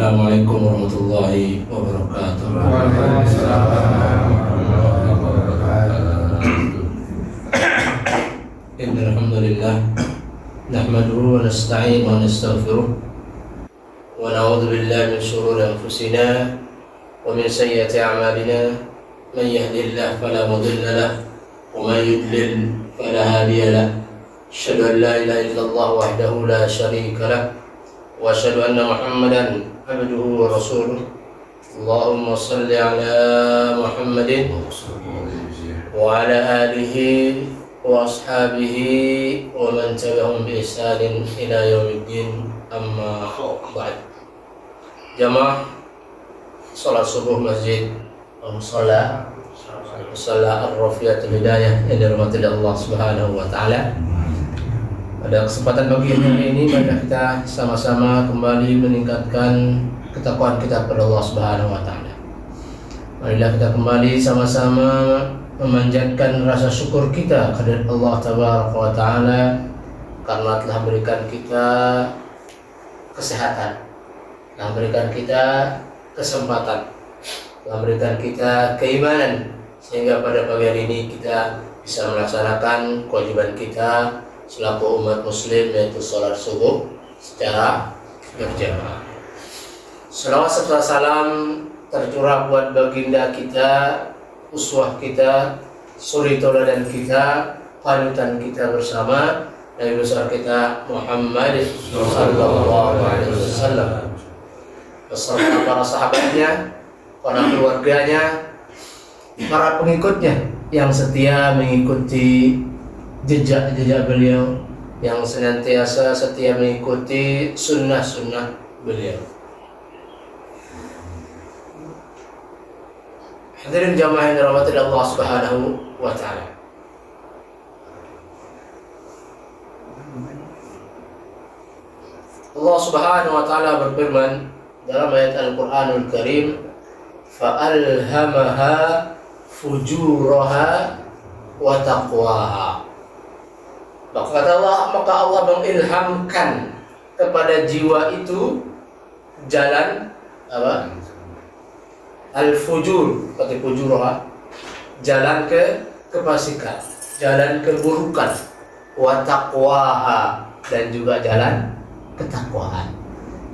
Assalamualaikum warahmatullahi wabarakatuh. Innal hamdalillah nahmaduhu wa nasta'inuhu wa nastaghfiruh wa na'udzu billahi min shururi anfusina wa min sayyiati a'malina. Man yahdihillahu fala mudilla lahu wa man yudlil fala hadiya lahu. Asyhadu an la ilaha illallah wahdahu la syarika lahu wa asyhadu anna Muhammadan abduhu wa rasuluh. Allahumma salli ala Muhammadin wa ala alihi wa ashabihi wa man tabi'ahum bi ihsanin ila yaumiddin, amma ba'd. Jamaah salat subuh masjid musalla Ar-Rafiatul Hidayah yang dirahmati Allah Subhanahu wa taala. Pada kesempatan pagi hari ini mari kita sama-sama kembali meningkatkan ketakwaan kita kepada Allah Subhanahu wa taala. Marilah kita kembali sama-sama memanjatkan rasa syukur kita kepada Allah Tabaraka wa taala karena telah berikan kita kesehatan, telah berikan kita kesempatan, telah berikan kita keimanan, sehingga pada pagi hari ini kita bisa melaksanakan kewajiban kita selaku umat muslim, yaitu sholat subuh secara berjamaah. Salawat serta salam tercurah buat baginda kita, uswah kita, suri tauladan kita, panutan kita bersama, Nabi besar kita Muhammad sallallahu alaihi wasallam, beserta para sahabatnya, para keluarganya, para pengikutnya yang setia mengikuti jejak-jejak beliau, yang senantiasa setia mengikuti sunnah-sunnah beliau. Hadirin jamaah yang dirahmati Allah Subhanahu wa taala. Allah Subhanahu wa taala berfirman dalam ayat Al-Qur'anul Karim, fa'alhamaha fujuraha wa taqwaha. Maka Allah mengilhamkan kepada jiwa itu jalan apa? Al-fujur, kata fujuraha, jalan kefasikan, jalan keburukan, wa taqwaha, dan juga jalan ketakwaan.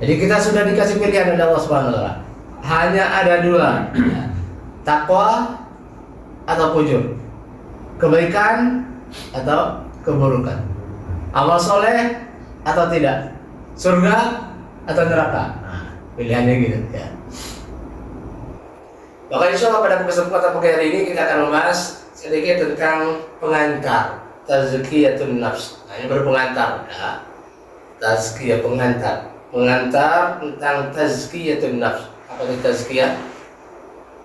Jadi kita sudah dikasih pilihan oleh Allah Subhanahu wa taala. Hanya ada dua, takwa atau fujur, kebaikan atau keburukan, amal soleh atau tidak, surga atau neraka. Nah, pilihannya gitu ya. Maka insya Allah pada kesempatan pagi hari ini kita akan membahas sedikit tentang pengantar, tazkiyatun nafs. Nah, ini berpengantar ya. Tazkiyah, pengantar tentang tazkiyatun nafs. Apa itu tazkiyah?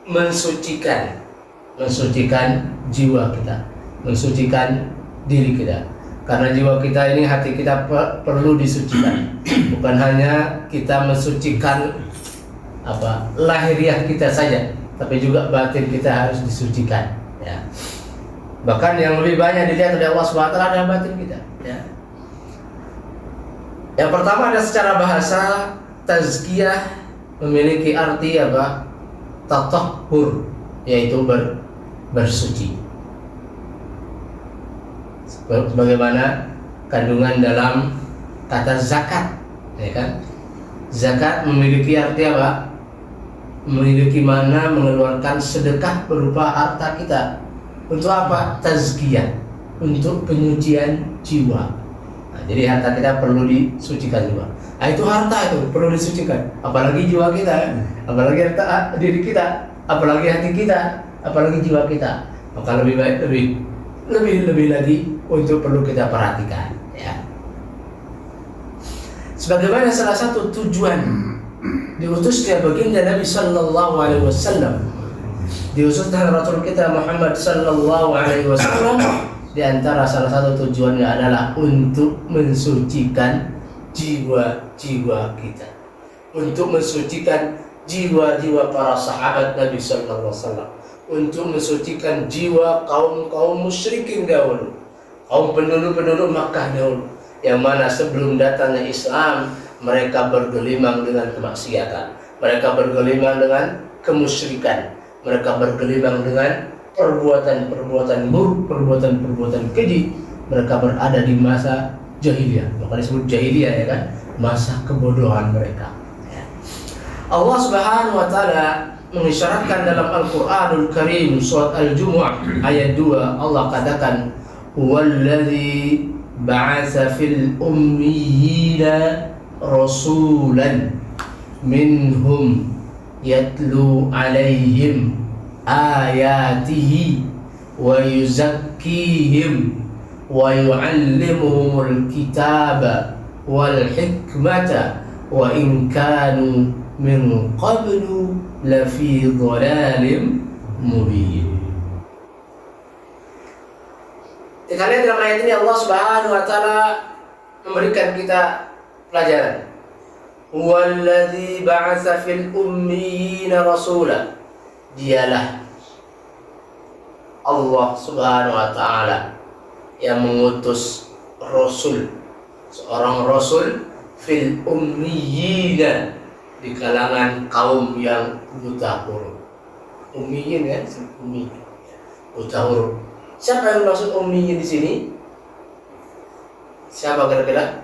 Mensucikan jiwa kita, mensucikan diri kita. Karena jiwa kita ini, hati kita perlu disucikan. Bukan hanya kita mensucikan lahiriah kita saja, tapi juga batin kita harus disucikan ya. Bahkan yang lebih banyak dilihat oleh Allah SWT adalah batin kita ya. Yang pertama ada secara bahasa, tazkiyah memiliki arti apa? Tatahhur, yaitu bersuci. Sebagaimana kandungan dalam kata zakat ya kan? Zakat memiliki arti apa? Memiliki mana mengeluarkan sedekah berupa harta kita. Untuk apa? Tazkiyah, untuk penyucian jiwa. Nah, jadi harta kita perlu disucikan juga. Nah, itu harta itu perlu disucikan. Apalagi jiwa kita, apalagi harta diri kita, apalagi hati kita, apalagi jiwa kita. Maka lebih baik, lebih lagi untuk perlu kita perhatikan ya. Sebagaimana salah satu tujuan diutusnya baginda Nabi sallallahu alaihi wasallam, diutusnya Rasul kita Muhammad sallallahu alaihi wasallam, di antara salah satu tujuannya adalah untuk mensucikan jiwa-jiwa kita, untuk mensucikan jiwa-jiwa para sahabat Nabi sallallahu alaihi wasallam, untuk mensucikan jiwa kaum musyrikin dahulu, kaum penduduk Makkah dahulu, yang mana sebelum datangnya Islam mereka bergelimang dengan kemaksiatan, mereka bergelimang dengan kemusyrikan, mereka bergelimang dengan perbuatan-perbuatan buruk, perbuatan-perbuatan keji. Mereka berada di masa jahiliyah, maka disebut jahiliyah, ya kan, masa kebodohan mereka. Allah Subhanahu wa taala mengisyaratkan dalam Al-Qur'anul Karim surat Al-Jumu'ah ayat 2, Allah katakan huwallazi ba'atsa fil ummiyina rasulan minhum yatlu alaihim ayatihi wa yuzakkihim wa yu'allimuhumul kitaba wal hikmata wa in kanu min qablu lafi dhalalim mubin. Kita lihat dalam ayat ini Allah Subhanahu wa taala memberikan kita pelajaran. Huwallazi ba'atsa fil ummiyina rasula. Dialah Allah Subhanahu wa taala yang mengutus rasul, seorang rasul fil ummiyina, di kalangan kaum yang buta huruf. Ummiyin, ya, ummi, buta huruf. Siapa yang maksud ummiyin di sini? Siapa kira-kira?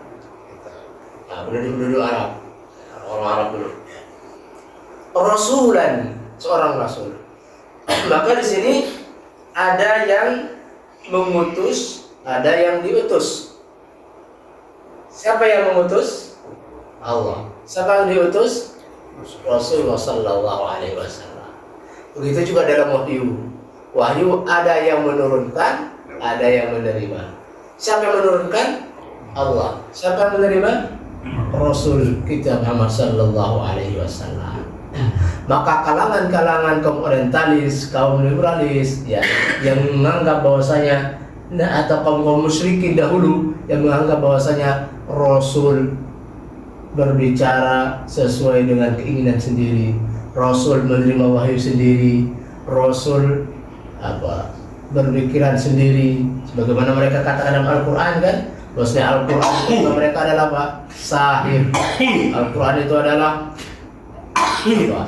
Nah, penduduk Arab, orang Arab dulu. Rasulan, seorang rasul. Maka di sini ada yang mengutus, ada yang diutus. Siapa yang mengutus? Allah. Siapa yang diutus? Rasulullah sallallahu alaihi wasallam. Begitu juga dalam wahyu. Wahyu ada yang menurunkan, ada yang menerima. Siapa yang menurunkan? Allah. Siapa yang menerima? Rasul kita Muhammad sallallahu alaihi wasallam. Maka kalangan-kalangan kaum orientalis, kaum liberalis, ya, yang menganggap bahwasanya, atau kaum musyrikin dahulu yang menganggap bahwasanya Rasul berbicara sesuai dengan keinginan sendiri, Rasul menerima wahyu sendiri, Rasul berpikiran sendiri, sebagaimana mereka katakan dalam Al-Quran, kan, bahwasanya Al-Quran itu mereka adalah apa? Sahir. Al-Quran itu adalah apa?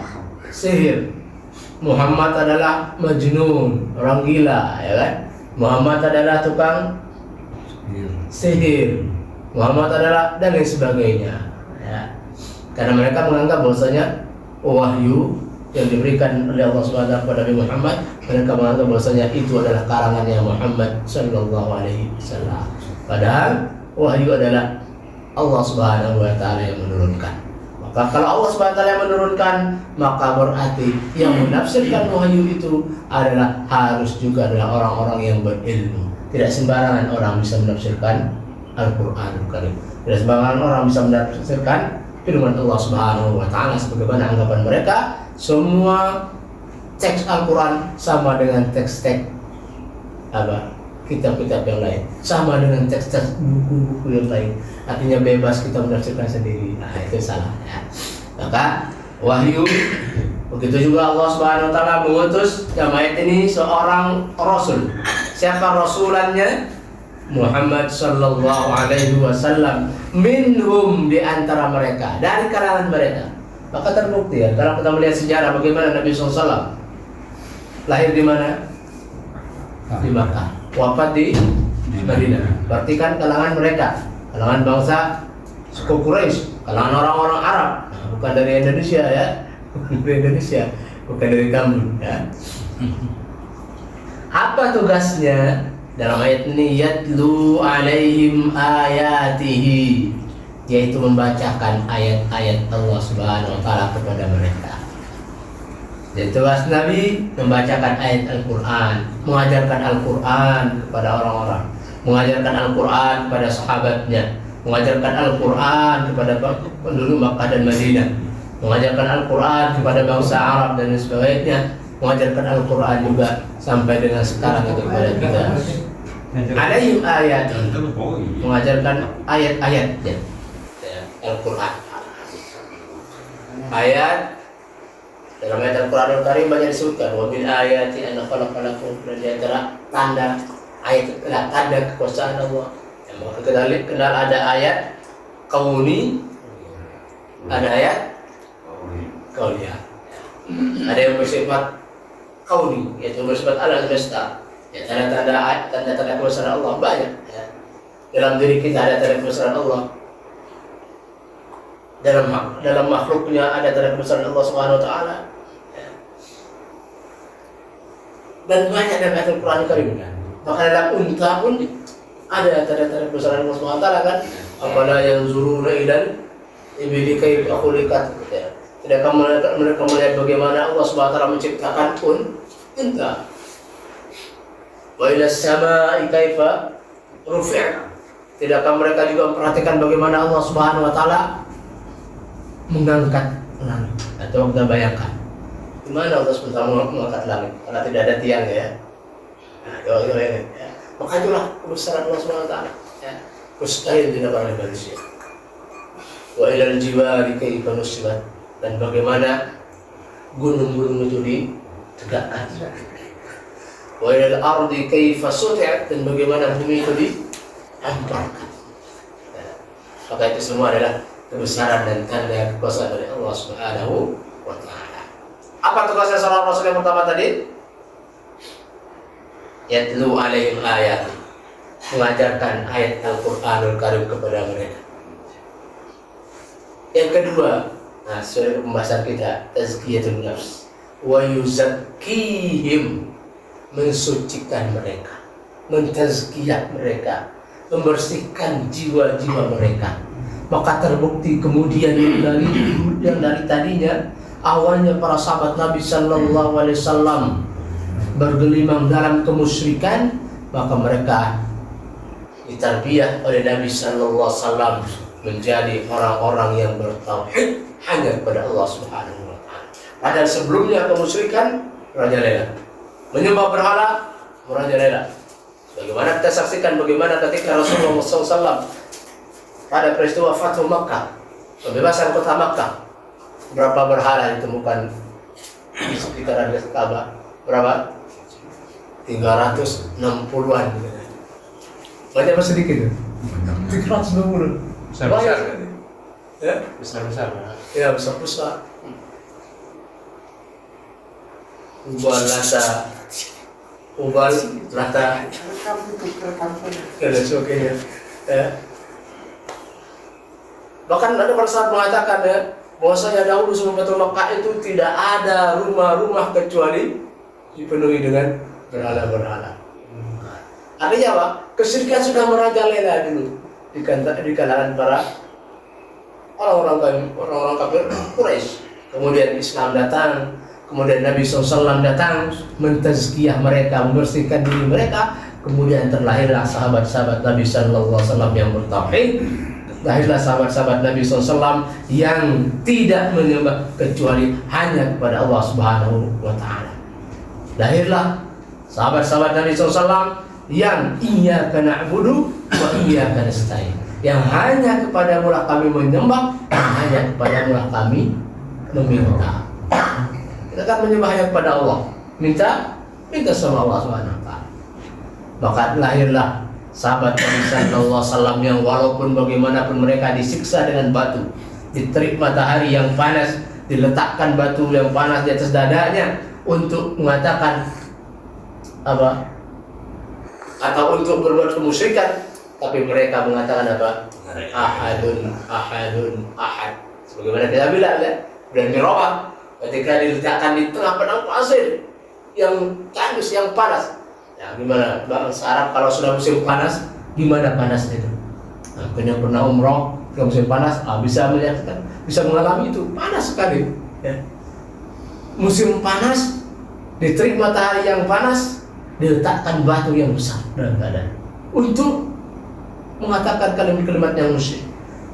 Sihir. Muhammad adalah majnun, orang gila, ya kan? Muhammad adalah tukang sihir. Muhammad adalah dan lain sebagainya. Ya. Karena mereka menganggap bahwasanya wahyu yang diberikan oleh Allah Subhanahu wa taala kepada Nabi Muhammad, mereka menganggap bahwasanya itu adalah karangannya Muhammad sallallahu alaihi wasallam. Padahal wahyu adalah Allah Subhanahu wa taala yang menurunkan. Maka kalau Allah Subhanahu wa taala yang menurunkan, maka berarti yang menafsirkan wahyu itu adalah harus juga adalah orang-orang yang berilmu. Tidak sembarangan orang bisa menafsirkan Al-Qur'anul Karim. Tidak sembarangan orang bisa menafsirkan firman Allah Subhanahu wa taala sebagaimana anggapan mereka semua teks Al-Qur'an sama dengan teks-teks kitab-kitab yang lain, sama dengan teks-teks buku-buku yang lain. Artinya bebas kita menafsirkan sendiri. Nah, itu salah, ya. Maka wahyu, begitu juga Allah Subhanahu wa taala mengutus dalam ayat ini seorang rasul. Siapa rasulannya? Muhammad sallallahu alaihi wasallam, minhum, di antara mereka, dari kalangan mereka. Maka terbukti, ya, kalau kita melihat sejarah bagaimana Nabi SAW lahir di mana? Di Makkah, wafat di Madinah. Berarti kan kalangan mereka, kalangan bangsa suku Quraisy, kalangan orang-orang Arab, bukan dari Indonesia, ya, bukan dari Indonesia, bukan dari Tambun, ya. Apa tugasnya? Dalam ayat ini, yatlu alaihim ayatihi, yaitu membacakan ayat-ayat Allah Subhanahu wa taala kepada mereka. Jadi tugas Nabi membacakan ayat Al-Quran, mengajarkan Al-Quran kepada orang-orang, mengajarkan Al-Quran kepada sahabatnya, mengajarkan Al-Quran kepada penduduk Makkah dan Madinah, mengajarkan Al-Quran kepada bangsa Arab dan sebagainya, mengajarkan Al-Quran juga sampai dengan sekarang itu kepada kita. Alaihim ayat, mengajarkan ayat-ayatnya, Al-Quran. Ayat dalam ayat Al-Quranul Karim banyak disebutkan, wa min ayati an khalaqa lakum, dan di antara tanda ayat, tanda kekuasaan Allah. Maka kita kenal ada ayat kauni, ada ayat kauniyah. Ada yang bersifat kauni, yaitu bersifat alam semesta. Ya, tanda-tanda kebesaran Allah banyak. Ya. Dalam diri kita ada tanda kebesaran Allah. Dalam makhluknya ada tanda kebesaran Allah Subhanahu wa taala. Ya. Dan banyak dalam ayat Al-Qur'an Karim. Bahkan dalam unta pun ada tanda-tanda kebesaran Allah Subhanahu wa taala kan. Apala yanzuruna ilal ibli kaifa khuliqat. Tidakkah mereka melihat bagaimana Allah Subhanahu wa taala menciptakan unta? Wa ila samaa'i kaifa rufi'at. Tidakkah mereka juga memperhatikan bagaimana Allah Subhanahu wa taala mengangkat langit? Atau kita bayangkan gimana Allah Subhanahu wa taala mengangkat langit karena tidak ada tiang ya. Nah, itu ya. Maka itulah kebesaran Allah Subhanahu wa taala ya. Mustahil didapat oleh manusia. Wa ilal jibali kaifa nusibat. Dan bagaimana gunung-gunung itu ditegakkan. Wa ilal ardi kaifa suti'at. Dan bagaimana bumi itu dihamparkan. Ya. Maka itu semua adalah kebesaran dan tanda kekuasaan dari Allah Subhanahu wa taala. Apa tugasnya seorang Rasul yang pertama tadi? Yatlu alaihim ayat, mengajarkan ayat Al-Qur'anul Karim kepada mereka. Yang kedua, nah sesuai pembahasan kita, tazkiyatun nafs wa yuzakkihim, mensucikan mereka, mentazkiyah mereka, membersihkan jiwa-jiwa mereka. Maka terbukti kemudian yang dari tadinya awalnya para sahabat Nabi Sallallahu Alaihi Wasallam bergelimang dalam kemusyrikan, maka mereka ditarbiyah oleh Nabi Sallallahu Alaihi Wasallam menjadi orang-orang yang bertauhid hanya kepada Allah Subhanahu Wa Taala. Padahal sebelumnya kemusyrikan merajalela, menyembah berhala merajalela. Bagaimana kita saksikan bagaimana ketika Rasulullah SAW pada peristiwa Fathu Makkah, pembebasan kota Makkah, berapa berhala ditemukan di sekitaran Ka'bah? Berapa? 360-an. Banyak apa sedikit? 360. Besar-besar kan? Ya? Besar-besar. Ya, besar-besar. Ubal lata, dan sebagainya. Ya. Bahkan ada pada saat mengatakan ya, bahwasanya dahulu sebelum Fathu Makkah itu tidak ada rumah-rumah kecuali dipenuhi dengan berhala-berhala. Artinya apa? Kesyirikan sudah merajalela dulu di kalangan para orang-orang kafir Quraisy. Kemudian Islam datang, kemudian Nabi SAW datang mentazkiyah mereka, membersihkan diri mereka. Kemudian terlahirlah sahabat-sahabat Nabi SAW yang bertauhid. Lahirlah sahabat-sahabat Nabi SAW yang tidak menyembah kecuali hanya kepada Allah Subhanahu wa Ta'ala. Lahirlah sahabat-sahabat Nabi SAW yang iyyaka na'budu wa iyyaka nasta'in, yang hanya kepadamu lah kami menyembah dan hanya kepadamu lah kami meminta. Kita kan menyembah hanya kepada Allah, minta sama Allah Subhanahu wa Ta'ala. Maka lahirlah sahabat Nabi Sallallahu Alaihi Wasallam yang walaupun bagaimanapun mereka disiksa dengan batu, diterik matahari yang panas, diletakkan batu yang panas di atas dadanya untuk mengatakan apa? Atau untuk berbuat kemusyrikan, tapi mereka mengatakan apa? Ahadun, ahad. Sebagaimana kita bilang ya, dan mirabah ketika diletakkan di tengah padang pasir yang tandus, yang panas. Ya, gimana bangsa Arab kalau sudah musim panas, gimana panasnya itu? Nah, yang pernah umroh ketika musim panas, bisa melihat, bisa mengalami itu panas sekali. Ya. Musim panas, diterik matahari yang panas, diletakkan batu yang besar dalam badan untuk mengatakan kalimat-kalimat yang musyrik.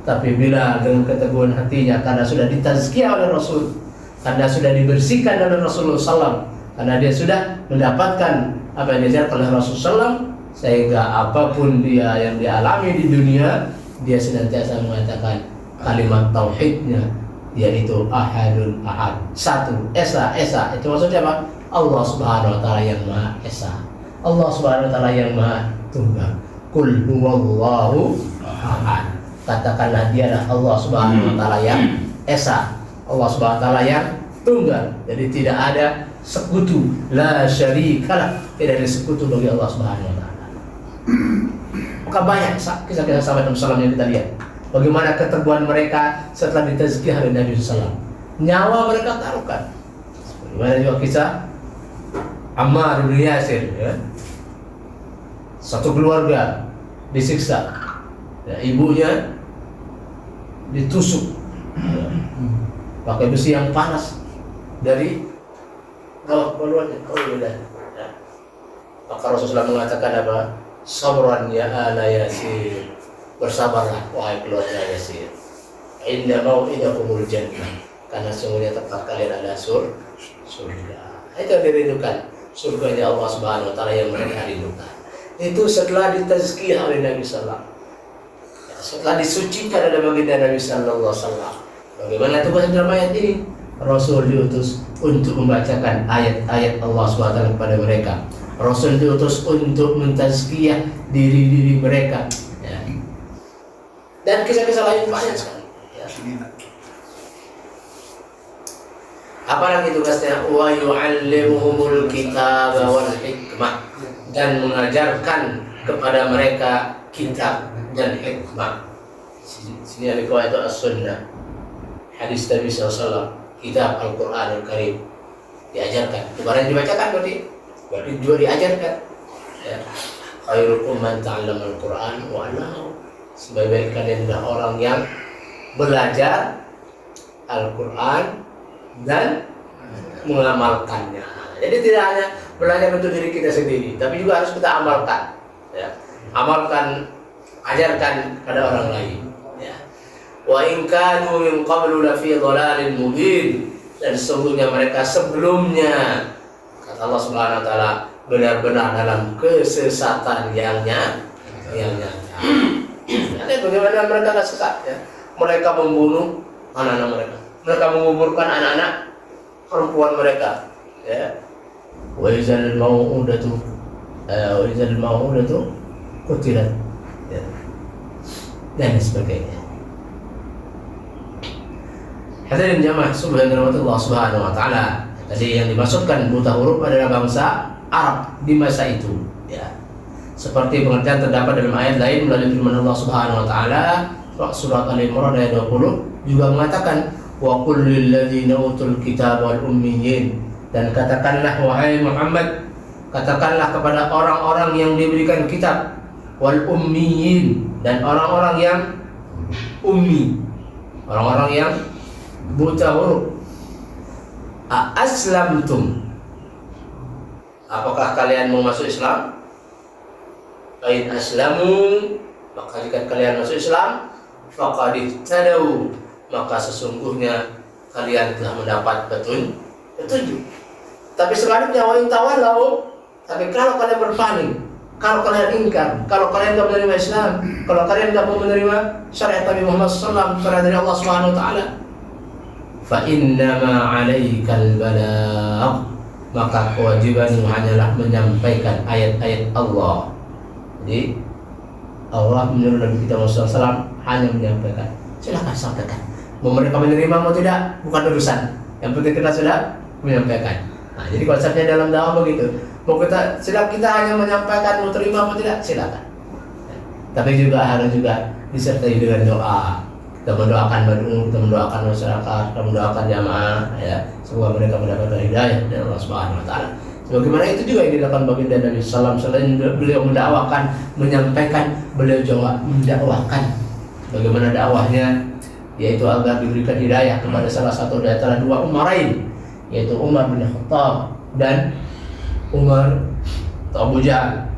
Tapi bila dengan keteguhan hatinya, karena sudah ditazkiyah oleh Rasul, karena sudah dibersihkan oleh Rasulullah SAW, karena dia sudah mendapatkan apa yang diajarkan oleh Rasulullah SAW, sehingga apapun dia yang dialami di dunia, dia senantiasa mengatakan kalimat tauhidnya, yaitu ahadun ahad, satu, esa. Itu maksudnya apa? Allah Subhanahu wa Ta'ala yang Maha Esa, Allah Subhanahu wa Ta'ala yang Maha Tunggal. Qul huwallahu ahad, katakanlah dialah Allah Subhanahu wa Ta'ala yang esa, Allah Subhanahu wa taala yang tunggal. Jadi tidak ada sekutu, la syarikalah, tidak ada sekutu bagi Allah Subhanahu wa taala. Maka banyak kisah-kisah sahabat Nabi sallallahu yang kita lihat. Bagaimana keteguhan mereka setelah ditazkiyah oleh Nabi sallallahu. Nyawa mereka taruhkan. Bagaimana juga kisah Ammar bin Yasir, ya. Satu keluarga disiksa, ya, ibunya ditusuk, ya, pakai besi yang panas dari bawah keluarnya. Ya. Maka Rasulullah mengatakan apa? Sabran ya ala Yasir, bersabarlah wahai keluarga Yasir. Inna mau'idakumul jannah, karena sungguhnya tempat kalian adalah surga. Itu yang dirindukan, surganya Allah Subhanahu wa taala yang mereka rindukan. Itu setelah ditazkiyah oleh Nabi sallallahu alaihi wasallam. Ya, setelah disucikan oleh baginda Nabi sallallahu alaihi wasallam. Bagaimana tugas dalam ayat ini? Rasul diutus untuk membacakan ayat-ayat Allah Subhanahu wa taala kepada mereka. Rasul diutus untuk mentazkiyah diri-diri mereka, ya. Dan kisah-kisah lain banyak sekali, ya. Apalagi tugasnya? Wa yu'allimuhumul kitaba wal hikmah, dan mengajarkan kepada mereka kitab dan hikmah. Sini ada itu as-sunnah, hadis Nabi SAW, kitab Al-Quran Al-Karim diajarkan, kemarin dibacakan berarti juga diajarkan, ya. Khairukum man ta'allama al-Quran wa 'allamahu, sebaik-baik kalian adalah orang yang belajar Al-Quran dan mengamalkannya. Jadi tidak hanya belajar untuk diri kita sendiri, tapi juga harus kita amalkan, ya. Amalkan, ajarkan pada orang lain, ya. Wa in kanu min qablu la fi dhalalin mubin, dan sesungguhnya mereka sebelumnya, kata Allah Subhanahu wa taala, benar-benar dalam kesesatan yang nyata. Nanti bagaimana mereka sesat, ya? Mereka membunuh anak-anak mereka, mereka menguburkan anak-anak perempuan mereka, ya. Wa izal mau'udatu qutilat, ya, dan sebagainya. Hadirin jamaah subhanahu Allah Subhanahu wa taala. Tadi yang dimaksudkan buta huruf adalah bangsa Arab di masa itu, ya. Seperti pengertian terdapat dalam ayat lain melalui firman Allah Subhanahu wa taala, surat Al-Imran ayat 20 juga mengatakan wa qul lil ladzina utul kitab wal ummiyyin, dan katakanlah wahai Muhammad, katakanlah kepada orang-orang yang diberikan kitab, wal ummiyyin, dan orang-orang yang ummi, orang-orang yang buta huruf, aslamtum, apakah kalian mau masuk Islam? Ain aslamu, maka jika kalian masuk Islam, faqad ihtadaw, maka sesungguhnya kalian telah mendapat petunjuk. Tapi sebaliknya, wa in tawallaw, tapi kalau kalian berpaling, kalau kalian ingkar, kalau kalian tidak menerima Islam, kalau kalian tidak mau menerima syariat Nabi Muhammad SAW, syariat dari Allah Subhanahu wa taala, fa innama 'alaikal balagh, maka kewajibanmu hanyalah menyampaikan ayat-ayat Allah. Jadi Allah menyuruh Nabi kita Muhammad SAW hanya menyampaikan. Silakan sampaikan. Mau mereka menerima mau tidak bukan urusan. Yang penting kita sudah menyampaikan. Nah, jadi konsepnya dalam dakwah begitu. Mau kita hanya menyampaikan, mau terima mau tidak silakan. Tapi juga harus disertai dengan doa. Kita mendoakan mad'u, kita mendoakan masyarakat, kita mendoakan jamaah, ya, semoga mereka mendapatkan hidayah dari Allah Subhanahu wa taala. Sebagaimana itu juga yang dilakukan baginda Nabi sallallahu alaihi wasallam, selain beliau mendakwakan, menyampaikan, beliau juga mendakwahkan. Bagaimana dakwahnya? Yaitu agar diberikan hidayah kepada salah satu dari antara dua umarain, yaitu Umar bin Khattab dan Umar atau Abu Jahal,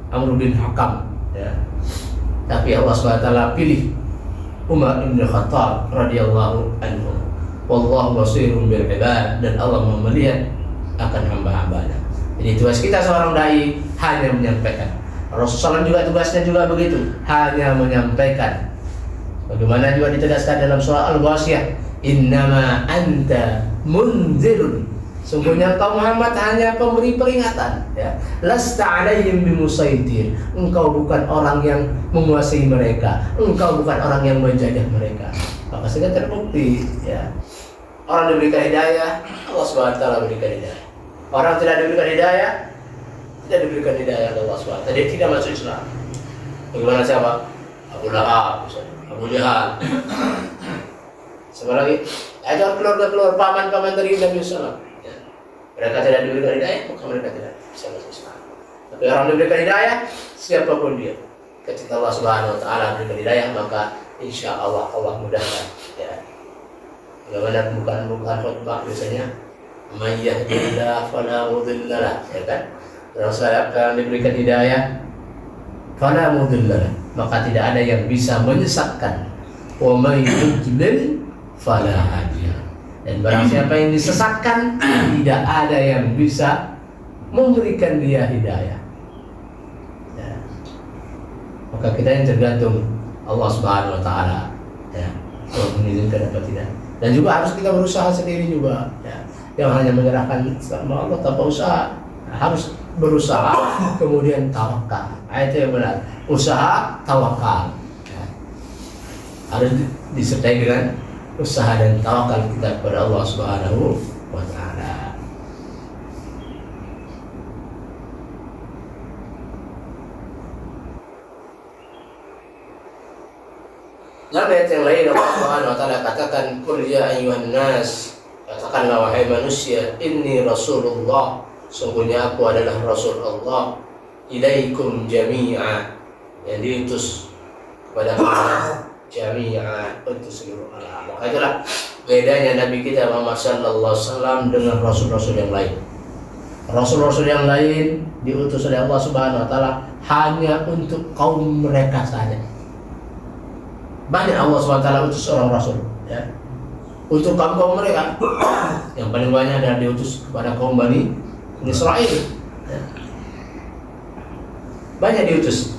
Amr bin Hakam, ya. Tapi Allah Subhanahu wa taala pilih Umar bin Khattab radhiyallahu anhu. Wallahu basirun bil ibad, dan Allah melihat akan hamba-hambanya. Jadi tugas kita seorang dai hanya menyampaikan. Rasulullah juga tugasnya juga begitu, hanya menyampaikan. Bagaimana juga ditegaskan dalam surah Al-Ghasyiyah, innama anta munzirun, sungguhnya engkau Muhammad hanya pemberi peringatan, ya. Lasta alaihim bimusaitir, engkau bukan orang yang menguasai mereka, engkau bukan orang yang menjajah mereka. Maka sudah terbukti ya. Orang diberikan hidayah, Allah Subhanahu wa taala berikan hidayah. Orang tidak diberikan hidayah, tidak diberikan hidayah oleh Allah Subhanahu wa taala. Dia tidak masuk Islam. Bagaimana siapa? Abu Lahab, Abu Jahal. Siapa lagi? Itu keluarga paman-paman dari Nabi Sallam. Ya. Mereka tidak diberikan hidayah, maka mereka tidak bisa masuk Islam. Tapi orang diberikan hidayah, siapapun dia, ketika Allah Subhanahu wa taala berikan hidayah, maka insya Allah mudahkan. Ya. Bagaimana bukan khutbah biasanya, may yahdihillahu fala mudhillalah, ya kan? Kalau saya akan diberikan hidayah, fala mudhillalah, maka tidak ada yang bisa menyesatkan. Wa may yudlil fala hadiya. Dan barang siapa yang disesatkan, tidak ada yang bisa memberikan dia hidayah. Ya. Maka kita yang tergantung Allah Subhanahu wa taala, ya, kalau mengizinkan atau tidak. Dan juga harus kita berusaha sendiri juga, ya. Yang hanya menyerahkan sama Allah tanpa usaha, harus berusaha kemudian tawakal. Itu yang benar. Usaha, tawakal. Ya. Harus disertai dengan usaha dan tawakal kita kepada Allah Subhanahu wa taala. Dalam ayat yang lain Allah Subhanahu wa taala katakan, "Qul ya ayyuhan nas," katakanlah wahai manusia, "Inni Rasulullah," sungguhnya aku adalah Rasul Allah, "ilaikum jami'a," yang diutus kepada kalian jami'a, untuk seluruh alam. Maka itulah bedanya Nabi kita Muhammad sallallahu alaihi wasallam dengan rasul-rasul yang lain. Rasul-rasul yang lain diutus oleh Allah Subhanahu wa taala hanya untuk kaum mereka saja. Banyak Allah SWT utus seorang rasul, ya, untuk kaum mereka. Yang paling banyak adalah diutus kepada kaum Bani Israel, ya. Banyak diutus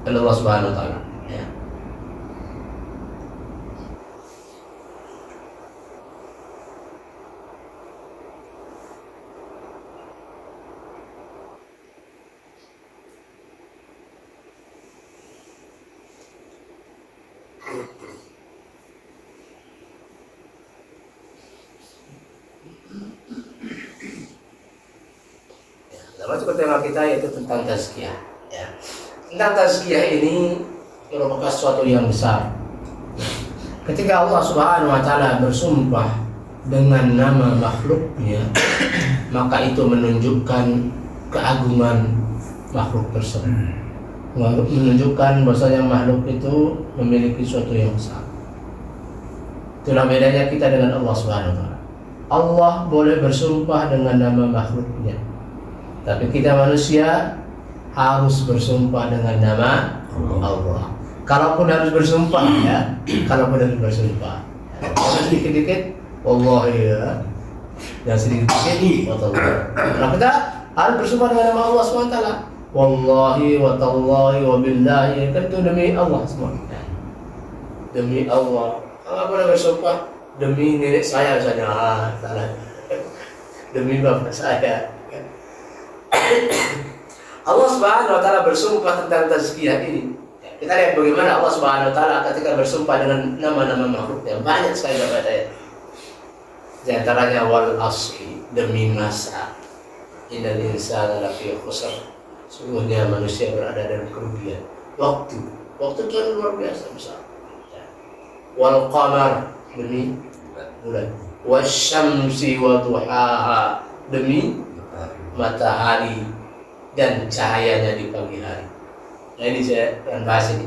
oleh Allah Subhanahu wa taala, ya. Masuk ke tema kita yaitu tentang tazkiyah, ya. Tentang tazkiyah ini merupakan sesuatu yang besar. Ketika Allah Subhanahu wa taala bersumpah dengan nama makhluknya, maka itu menunjukkan keagungan makhluk tersebut. Menunjukkan bahwasanya makhluk itu memiliki sesuatu yang besar. Itulah bedanya kita dengan Allah Subhanahu wa taala. Allah boleh bersumpah dengan nama makhluknya, tapi kita manusia harus bersumpah dengan nama Allah. Kalaupun harus bersumpah, ya, kalaupun harus bersumpah, sedikit-sedikit, wallahi, ya, dan sedikit-sedikit, wallahi. Kalau kita harus bersumpah dengan nama Allah SWT, wallahi, wa tallahi, wa billahi, kan itu demi Allah semua. Demi Allah. Kalau boleh bersumpah demi nenek saya saja, salah. Demi bapak saya. Allah Subhanahu wa taala bersumpah tentang tazkiyah ini. Kita lihat bagaimana Allah Subhanahu wa taala ketika bersumpah dengan nama-nama makhluknya. Banyak sekali dapat ayat. Di antaranya wal asri, demi masa. Innal insana lafi khusr. Sungguhnya manusia berada dalam kerugian. Waktu itu luar biasa besar. Wal qamar, demi bulan. Wasyamsi wa duhaha, demi matahari dan cahayanya di pagi hari. Nah, ini saya akan bahas ini.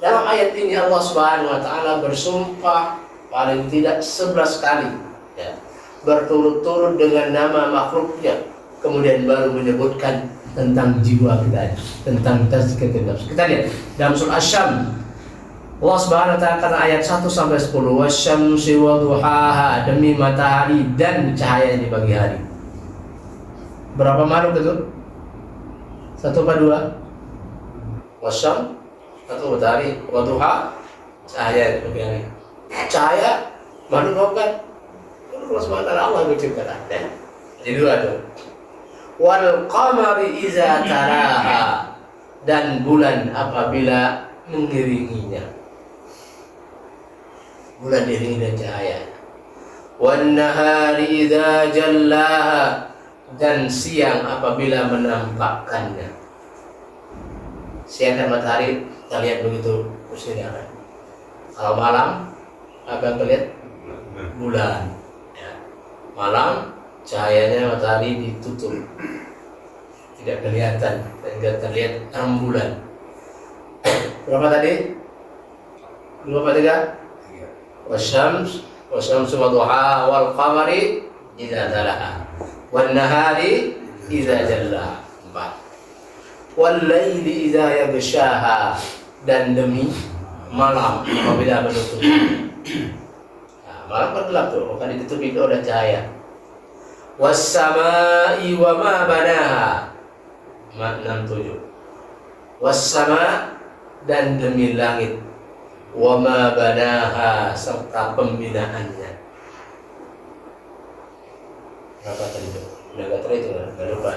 Dalam ayat ini Allah Subhanahu wa taala bersumpah paling tidak 11 kali, ya, berturut-turut dengan nama makhluknya, kemudian baru menyebutkan tentang jiwa kita, tentang tazkiyatun nafs. Kita lihat dalam surah Asy-Syams, Allah Subhanahu wa taala kata ayat 1 sampai 10, wasyamsi wa duhaha, demi matahari dan cahayanya di pagi hari. Berapa makhluk itu? 1 apa 2? Wasyam, 1 matahari, wa duha, cahaya di pagi hari. Cahaya makhluk kan? Allah Subhanahu wa taala Allah menciptakan. Jadi 2 tuh. Wal qamari iza taraha, dan bulan apabila mengiringinya. bulan diiringi dengan cahaya. Wan nahari idza jallaha, dan siang apabila menampakkannya. Siang kan matahari kita lihat begitu bersinar. Kalau malam apa yang terlihat? Bulan. Ya. Malam cahayanya matahari ditutup, tidak kelihatan dan tidak terlihat rembulan. Berapa tadi? 2 apa 3? Wasyamsu wadduha wal qamari idza talaha wan nahari idza jallaha. 4. Wal laili idza yaghshaha, dan demi malam apabila menutup. Nah, malam kan gelap tuh, bukan ditutupi oleh cahaya. Was samai wa ma banaha. 67. Was sama, dan demi langit, wa ma banaha, serta pembinaannya. Berapa tadi itu? Udah gak tadi itu, gak lupa.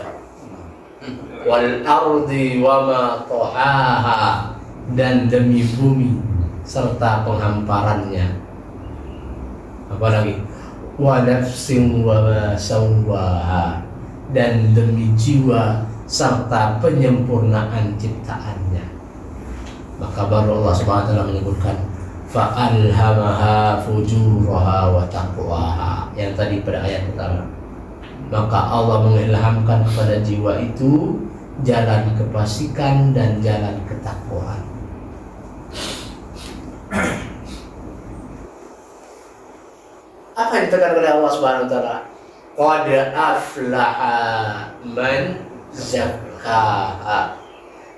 Wal ardi wa ma tohaha, dan demi bumi serta penghamparannya. Apa lagi? Wa nafsin wa ma sawwaha, dan demi jiwa serta penyempurnaan ciptaannya. Maka baru Allah Subhanahu wa taala menyebutkan fa'alhamaha fujuraha wa taqwaha, yang tadi pada ayat pertama. Maka Allah mengilhamkan kepada jiwa itu jalan kefasikan dan jalan ketakwaan. Apa yang ditekankan oleh Allah Subhanahu wa taala? Qad aflaha man zakkaha.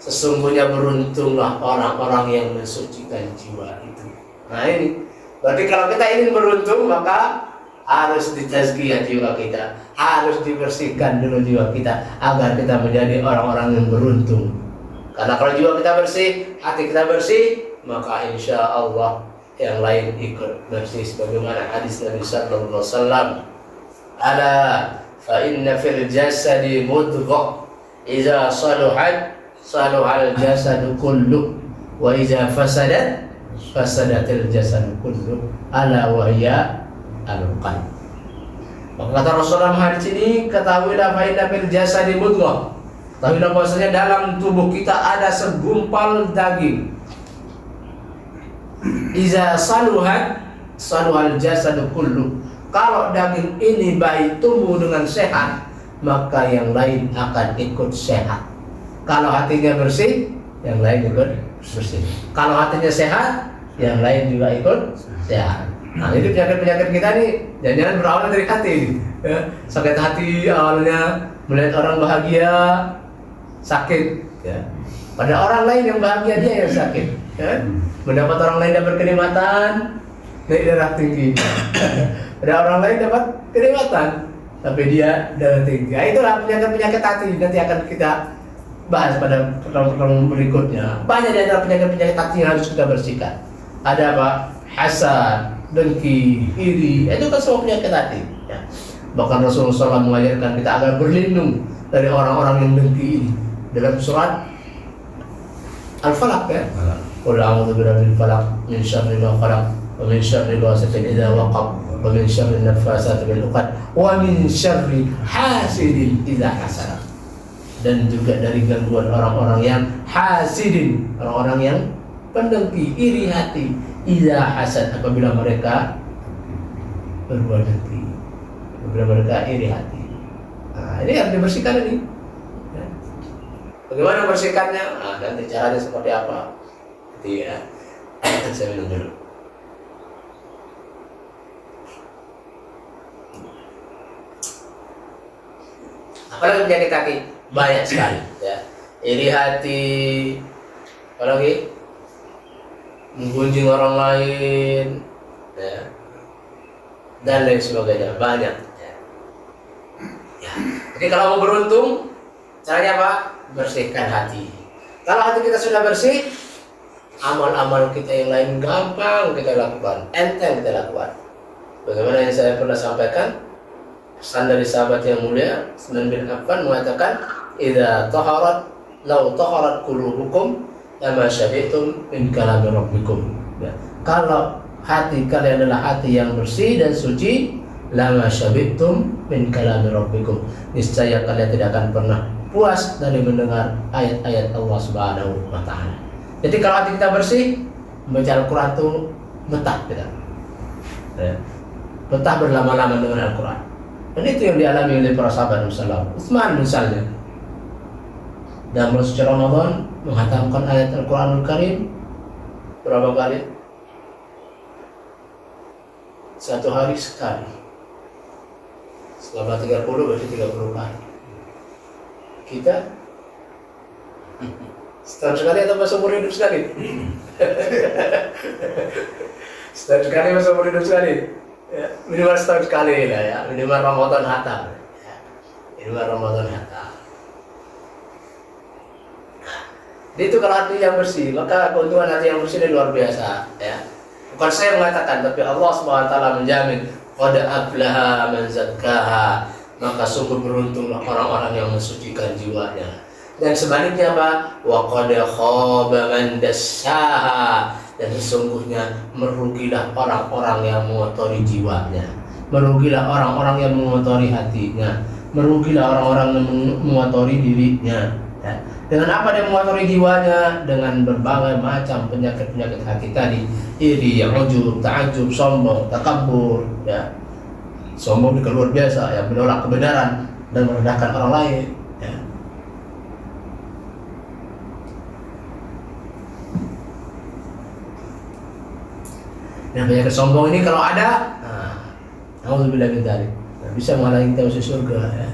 Sesungguhnya beruntunglah orang-orang yang mensucikan jiwa itu. Nah ini, berarti kalau kita ingin beruntung maka harus ditazkiyah jiwa kita, harus dibersihkan dulu jiwa kita agar kita menjadi orang-orang yang beruntung. Karena kalau jiwa kita bersih, hati kita bersih, maka insya Allah yang lain ikut bersih. Sebagaimana hadis Nabi Sallallahu Alaihi Wasallam, ala fa inna fil jasadi mudghah idza saluhat saluhal jasadu kullu wa idza fasadat fasadatil jasadu kullu ala wa hiya al-qalb. Maka kata Rasulullah hadis ini, ketahuilah fa inna fil jasadi mudghah, ketahuilah bahwasanya dalam tubuh kita ada segumpal daging. Iza saluhat saluhal jasadu kullu, kalau daging ini baik tumbuh dengan sehat, maka yang lain akan ikut sehat. Kalau hatinya bersih, yang lain ikut bersih. Kalau hatinya sehat, yang lain juga ikut sehat. Nah ini penyakit-penyakit kita nih, jangan-jangan berawal dari hati ini. Ya, sakit hati awalnya melihat orang bahagia, sakit. Ya. Pada orang lain yang bahagia dia yang sakit. Ya. Mendapat orang lain dapat kenikmatan, naik darah tinggi. Ada orang lain dapat kenikmatan, tapi dia darah tinggi. Nah, itulah penyakit-penyakit hati. Nanti akan kita bahas pada pertemuan berikutnya. Banyak di antara penyakit-penyakit hati yang harus kita bersihkan. Ada apa? Hasad, dengki, iri. Itu kan semua penyakit hati. Ya. Bahkan Rasulullah SAW mengajarkan kita agar berlindung dari orang-orang yang dengki ini. Dalam surat Al-Falaq ya. Qul a'udzu birabbil falaq min syarri ma khalaq wa min syarri ghasiqin idza waqab wa min syarri naffasati bil 'uqad wa min syarri hasidin idza hasad. Dan juga dari gangguan orang-orang yang hasidin, orang-orang yang pendengki, iri hati, idza hasad, apabila mereka berbuat dengki, apabila mereka iri hati. Nah, ini harus dibersihkan ini. Ya. Bagaimana membersihkannya? Nah, nanti caranya seperti apa? Jadi ya, saya minum dulu. Apalagi penyakit hati? Banyak sekali ya. Iri hati, apalagi menggunjing orang lain ya, dan lain sebagainya, banyak ya. Ya. Jadi kalau mau beruntung, caranya apa? Bersihkan hati. Kalau hati kita sudah bersih, amal-amal kita yang lain gampang kita lakukan, enteng kita lakukan. Bagaimana yang saya pernah sampaikan, pesan dari sahabat yang mulia Utsman bin Affan mengatakan, idza taharat law taharat qulubukum lama syabi'tum min kalami rabbikum. Ya. Kalau hati kalian adalah hati yang bersih dan suci, lama syabittum min kalami rabbikum, niscaya kalian tidak akan pernah puas dari mendengar ayat-ayat Allah Subhanahu wa taala. Jadi kalau hati kita bersih, membaca Al-Qur'an itu betah kita. Ya. Betah berlama-lama dengan Al-Qur'an. Dan itu yang dialami oleh para sahabat Rasulullah. Utsman misalnya, dalam bulan suci Ramadan menghatamkan ayat Al-Qur'anul Karim berapa kali? Satu hari sekali. Selama 30 berarti 30 kali. Kita setahun sekali atau seumur hidup sekali? Setahun sekali atau seumur hidup sekali? Ya, minimal setahun sekali lah ya, minimal Ramadan hatam. Ya, minimal Ramadan hatam. Jadi itu kalau hati yang bersih, maka keuntungan hati yang bersih ini luar biasa. Ya. Bukan saya mengatakan, tapi Allah SWT menjamin, qad aflaha man zakkaha, maka sungguh beruntunglah orang-orang yang mensucikan jiwanya. Dan sebaliknya Pak, wa qad khaba man dassaha, dan sesungguhnya merugilah orang-orang yang mengotori jiwanya, merugilah orang-orang yang mengotori hatinya, merugilah orang-orang yang mengotori dirinya. Ya. Dengan apa dia mengotori jiwanya? Dengan berbagai macam penyakit-penyakit hati tadi, iri, ujub, ta'ajub, sombong, takabur, ya. Sombong itu luar biasa, yang menolak kebenaran dan merendahkan orang lain. Ya. Nah, penyakit sombong ini kalau ada, alhamdulillah min dzalik, bisa menghalangi kita masuk surga. Ya.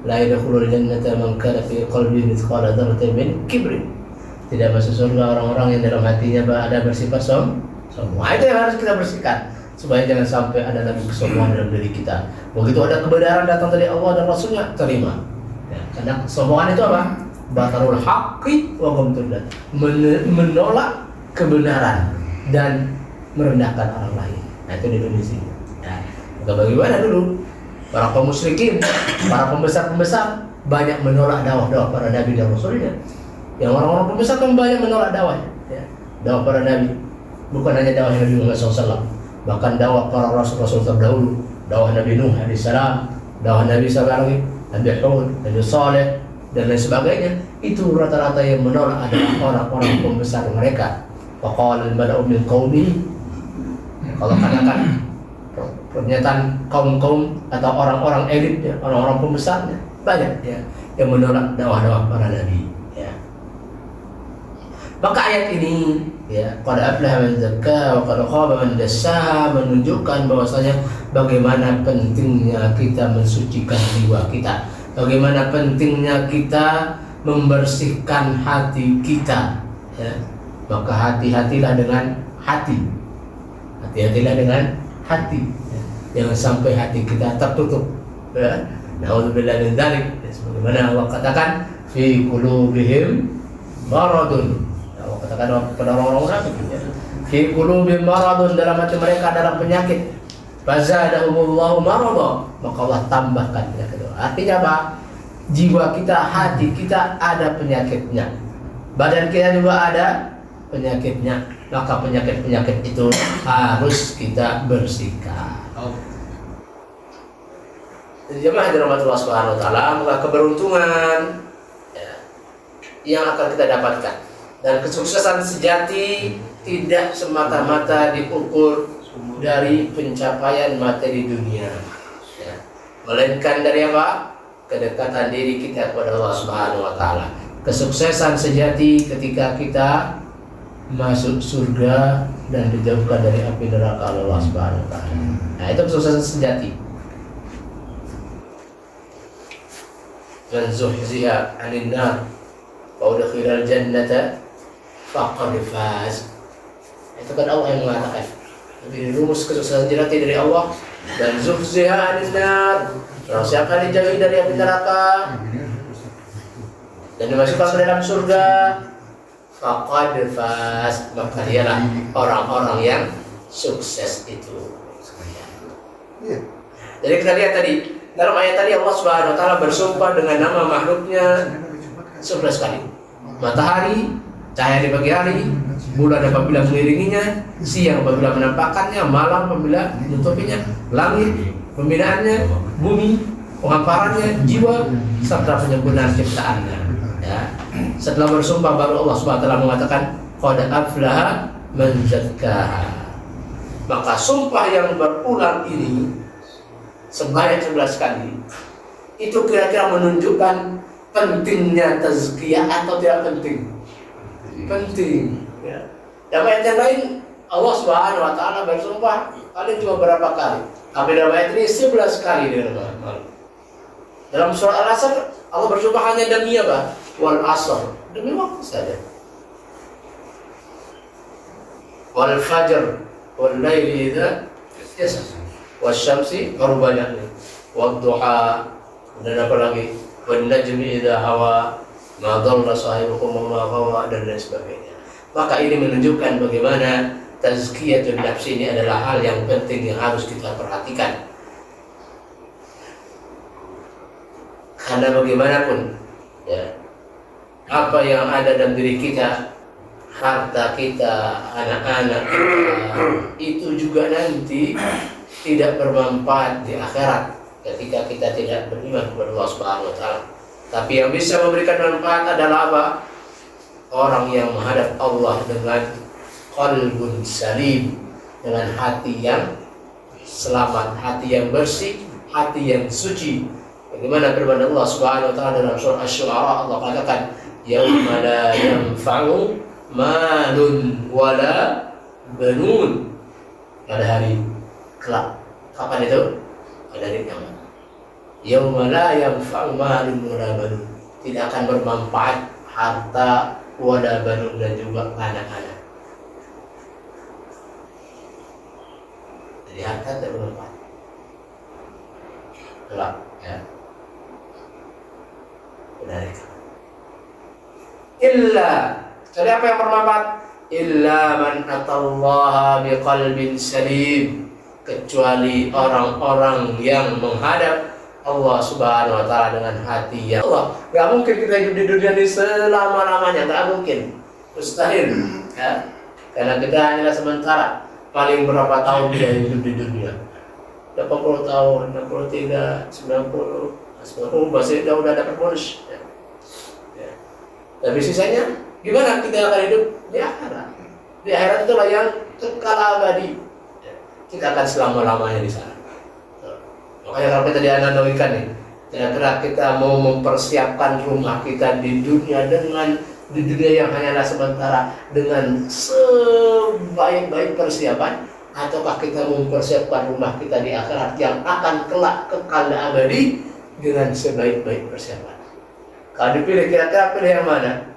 La yadkhulul jannata man kana fi qalbihi mithqala dzarratin min kibrin. Tidak masuk surga orang-orang yang dalam hatinya ada bersifat sombong. Itu yang harus kita bersihkan supaya jangan sampai ada lagi kesombongan dalam diri kita. Begitu ada kebenaran datang dari Allah dan Rasulnya, terima. Ya, karena kesombongan itu apa? Batarul haqqi wa ghamtul dzat. Menolak kebenaran dan merendahkan orang lain. Nah, itu definisinya. Ya. Maka bagaimana dulu? Para kaum musyrikin, para pembesar-pembesar banyak menolak dakwah para nabi dan rasulnya. Yang orang-orang pembesar kan banyak menolak dakwahnya, ya. Dakwah para nabi, bukan hanya dakwah Nabi Muhammad SAW, bahkan dakwah para rasul-rasul terdahulu, dakwah Nabi Nuh alaihissalam, dakwah Nabi SAW, Nabi Hud, Nabi Saleh, dan lain sebagainya. Itu rata-rata yang menolak adalah orang-orang pembesar mereka. Faqala al-mala'u min qaumi, kalau katakan pernyataan kaum-kaum atau orang-orang elitnya, orang-orang pembesarnya banyak ya yang menolak dakwah para nabi. Ya. Maka ayat ini ya qad aflaha man zakkaha wa qad khaba man dassaha menunjukkan bahwasanya bagaimana pentingnya kita mensucikan jiwa kita, bagaimana pentingnya kita membersihkan hati kita. Ya. Maka hati-hatilah dengan hati, hati-hatilah dengan hati. Jangan sampai hati kita tertutup. Ya. Na'udzubillah min dzalik. Sebagaimana Allah katakan, fi qulubihim maradun. Allah katakan kepada orang-orang munafik, ya. Fi qulubihim maradun, dalam hati mereka adalah penyakit. Fazadahumullahu marada, maka Allah tambahkan penyakit itu. Artinya apa? Jiwa kita, hati kita ada penyakitnya. Badan kita juga ada penyakitnya. Maka penyakit-penyakit itu harus kita bersihkan. Jadi jemaah dirahmati Allah Subhanahu wa taala, maka keberuntungan ya, yang akan kita dapatkan dan kesuksesan sejati tidak semata-mata diukur dari pencapaian materi dunia, ya. Melainkan dari apa? Kedekatan diri kita kepada Allah Subhanahu wa taala. Kesuksesan sejati ketika kita masuk surga dan dijauhkan dari api neraka Allah Subhanahu wa taala. Nah, itu kesuksesan sejati. Man zuhziha 'anil nar wa udkhilal jannata faqad faz. Itu kan Allah yang mengatakan. Jadi rumus kesuksesan sejati dari Allah, dan zuhziha 'anil nar, siapa yang dijauhi dari api neraka dan dimasukkan ke dalam surga, faqad faz, maka dialah orang-orang yang sukses itu. Jadi kita lihat tadi dalam ayat tadi Allah Subhanahu wa taala bersumpah dengan nama makhluknya 11 kali. Matahari, cahaya di pagi hari, bulan apabila mengiringinya, siang apabila menampakkannya, malam apabila menutupinya, langit, pembinaannya, bumi, penghamparannya, jiwa, serta penyempurnaan ciptaannya. Ya. Setelah bersumpah baru Allah SWT mengatakan qad aflaha man zakkaha. Maka sumpah yang berulang ini sebanyak 11 kali itu kira-kira menunjukkan pentingnya tazkiyah atau tidak penting? Penting. Ya. Dalam ayat yang lain Allah Subhanahu wa taala bersumpah paling cuma berapa kali? Tapi dalam ayat ini 11 kali dalam surah Al-Asr Allah bersumpah hanya demi apa? Wal asr, demi waktu saja. Wal fajr, wal laili idza yasr, wasyamsi ghurubanya, wad duha, dan apa lagi? Wan najmi idza hawa, ma dhalla sahibukum wa ma ghawa, dan lain sebagainya. Maka ini menunjukkan bagaimana tazkiyatun nafs ini adalah hal yang penting yang harus kita perhatikan. Karena bagaimanapun ya, apa yang ada dalam diri kita, harta kita, anak-anak kita, itu juga nanti tidak bermanfaat di akhirat ketika kita tidak beriman kepada Allah Subhanahu wa taala. Tapi yang bisa memberikan manfaat adalah apa? Orang yang menghadap Allah dengan qalbun salim, dengan hati yang selamat, hati yang bersih, hati yang suci. Bagaimana firman Allah Subhanahu wa taala dalam surah Asy-Syu'ara, Allah katakan yauma la yanfa'u malun wala banun. Pada hari kelak. Kapan itu? Pada hari kiamat. Yauma la yanfa'u malun wala banun. Tidak akan bermanfaat harta wala banun dan juga anak-anak. Jadi harta tidak bermanfaat. Kelak, ya. Dari illa, jadi apa yang bermanfaat? Illa man atallaha biqalbin salim, kecuali orang-orang yang menghadap Allah Subhanahu wa taala dengan hati yang Allah. Gak mungkin kita hidup di dunia ini selama-lamanya, gak mungkin, mustahil ya. Karena kita hanyalah sementara. Paling berapa tahun kita hidup di dunia? 80 tahun, 63, 90, masih udah dapat bonus ya. Ya. Tapi sisanya gimana kita akan hidup di akhirat? Di akhirat itulah yang kekal abadi ya. Kita akan selama-lamanya di sana. Makanya kalau kita dianalogikan nih, kira-kira kita mau mempersiapkan rumah kita di dunia yang hanyalah sementara dengan sebaik-baik persiapan, ataukah kita mempersiapkan rumah kita di akhirat yang akan kelak kekal abadi dengan sebaik-baik persiapan? Kalau dipilih, kira-kira pilih yang mana?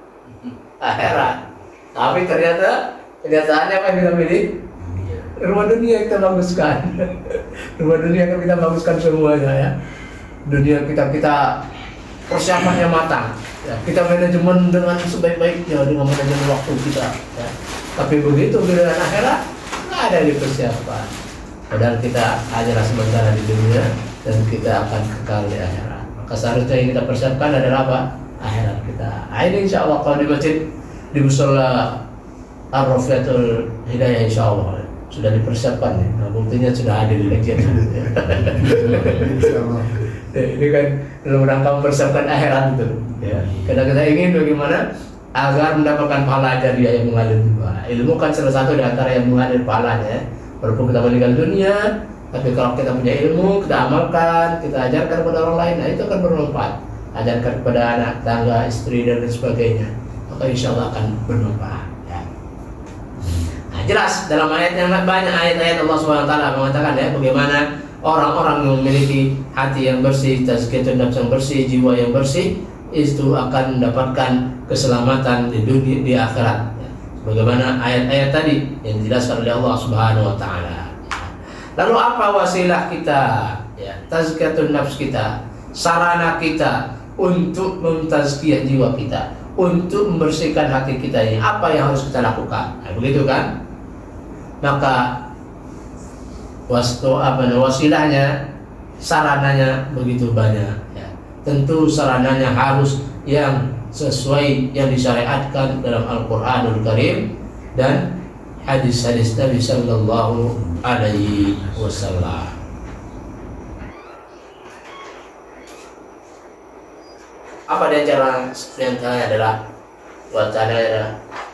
Akhirat. Tapi ternyata kenyataannya apa yang kita pilih? Rumah dunia kita baguskan. Rumah dunia kita baguskan semuanya ya. Dunia kita persiapannya matang ya. Kita manajemen dengan sebaik-baiknya, dengan manajemen waktu kita ya. Tapi begitu giliran akhirat nggak ada dipersiapkan. Padahal kita hanyalah sementara di dunia dan kita akan kekal di akhirat. Maka seharusnya yang kita persiapkan adalah apa? Akhirat kita. Ini insya Allah kalau di masjid, di musola Ar-Rafiatul Hidayah insya Allah sudah dipersiapkan nih. Nah, buktinya sudah hadir di lecture. Ini kan dalam rangka mempersiapkan akhirat itu ya. Karena kita ingin bagaimana agar mendapatkan pahala jariah yang mengalir juga. Ilmu kan salah satu di antara yang mengalir pahalanya. Walaupun kita meninggal dunia, tapi kalau kita punya ilmu, kita amalkan, kita ajarkan kepada orang lain, nah itu akan bermanfaat. Ajarkan kepada anak, tangga, istri dan lain sebagainya, maka insya Allah akan bermanfaat ya. Nah, jelas dalam ayat yang banyak ayat-ayat Allah SWT mengatakan ya, bagaimana orang-orang yang memiliki hati yang bersih, tazkiyatun nafs yang bersih, jiwa yang bersih, itu akan mendapatkan keselamatan di dunia, di akhirat ya. Bagaimana ayat-ayat tadi yang dijelaskan oleh Allah Subhanahu wa taala. Lalu apa wasilah kita ya, tazkiyatun nafs kita, sarana kita untuk mentazkiyah jiwa kita, untuk membersihkan hati kita ini, apa yang harus kita lakukan? Nah, begitu kan? Maka wasilahnya, sarananya begitu banyak ya. tentu sarananya harus yang sesuai yang disyariatkan dalam Al-Qur'anul Karim dan hadis-hadis Nabi sallallahu alaihi wasallam. Apa di antaranya adalah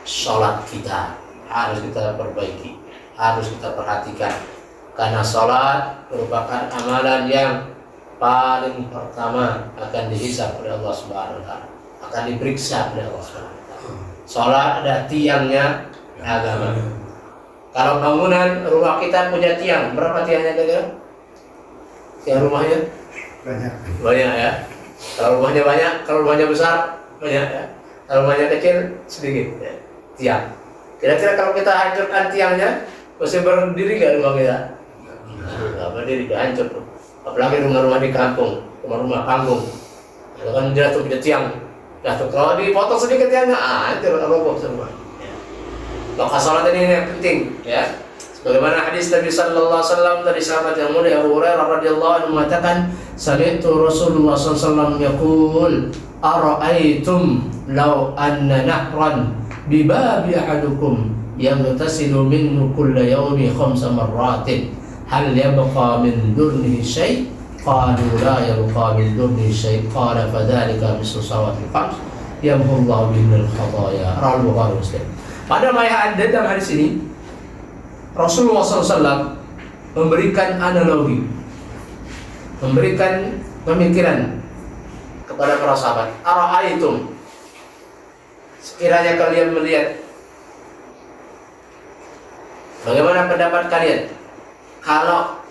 sholat kita harus kita perbaiki, harus kita perhatikan, karena sholat merupakan amalan yang paling pertama akan dihisab oleh Allah Subhanahu wa Ta'ala, akan diperiksa oleh Allah Subhanahu wa Ta'ala. Sholat ada tiangnya agama. Kalau bangunan rumah kita punya tiang, berapa tiangnya kira-kira? Tiang rumahnya? Banyak ya. Kalau rumahnya banyak, kalau rumahnya besar banyak ya. Kalau rumahnya kecil sedikit ya. Tiang. Kira-kira kalau kita hancurkan tiangnya, masih berdiri gak rumah kita? Nggak berdiri, gak hancur tuh. Apalagi rumah-rumah di kampung, rumah-rumah kampung. Itu kan jatuh punya tiang. Jatuh kalau dipotong sedikit tiangnya, hancur roboh semua. Maka salat ini yang penting ya. Bagaimana hadis Nabi sallallahu alaihi wasallam dari sahabat yang mulia Abu Hurairah radhiyallahu anhu mengatakan, "Sami'tu Rasulullah sallallahu alaihi wasallam yaqul, ara'aytum law anna nahran bi babi ahadukum yaghtasilu minhu kulla yawmi 5 marratin hal yabqa min durnihi syai'?" Qalu la yabqa min durnihi syai'. Qala fadzalika mislu salawatil khams yamhu Allahu bihi al-khataaya. Rawahu Bukhari Muslim. Pada ayat dalam hadis ini Rasulullah SAW memberikan analogi, memberikan pemikiran kepada para sahabat. Ara'aitum, sekiranya kalian melihat, bagaimana pendapat kalian kalau